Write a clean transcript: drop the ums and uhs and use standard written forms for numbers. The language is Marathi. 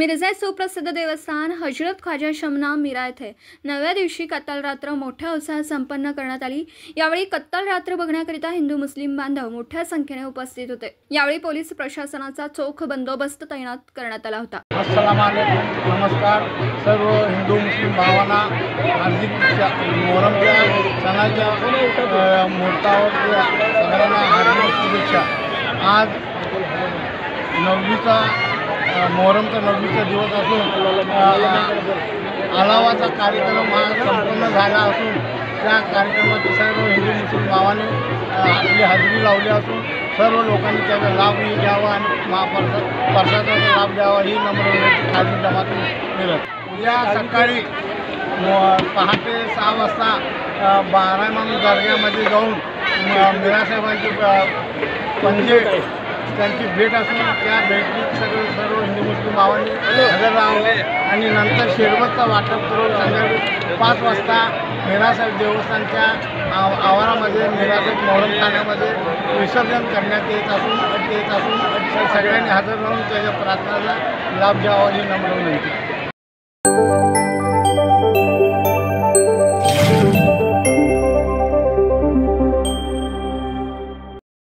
मिरजा सुप्रसिद्ध देवस्थान हजरत ख्वाजा शमना मीरा येथे नव्या दिवशी कत्तल रात्र मोठ्या उत्साहात संपन्न करण्यात आली। यावेळी कत्तल रात्र बघण्याकरिता हिंदू मुस्लिम बांधव मोठ्या संख्येने उपस्थित होते। यावेळी पोलीस प्रशासनाचा चोख बंदोबस्त तैनात करण्यात आला होता। अस्सलाम वालेकुम, नमस्कार सर्व हिंदू मुस्लिम भावांना हार्दिक मोहरमच्या सणाच्या मुहूर्तावर सगळ्यांना हार्दिक शुभेच्छा। आज मोहरमचा 9वीचा दिवस असून अलावाचा कार्यक्रम हा संपन्न झाला असून त्या कार्यक्रमात सर्व हिंदू मुस्लिम भावांनी आपली हजेरी लावली असून सर्व लोकांनी त्याचा लाभ घ्यावा आणि प्रसादाचा लाभ द्यावा ही नम्र विनंती खाजगी जमातून मिळत। उद्या सकाळी पहाटे 6 वाजता 12 इमाम दर्ग्यामध्ये जाऊन मीरासाहेबांची पंजे त्यांची भेट असून त्या भेटीत सर्व हिंदू मुस्लिम भावांनी हजर राहावे आणि नंतर शेरबतचं वाटप करून संध्याकाळी 5 वाजता मीरासाहेब देवस्थानच्या आवारामध्ये मीरासाहेब मोहरम ठाण्यामध्ये विसर्जन करण्यात येत असून सगळ्यांनी हजर राहून त्याच्या प्रार्थनाचा लाभ घ्यावा ही नम्र विनंती।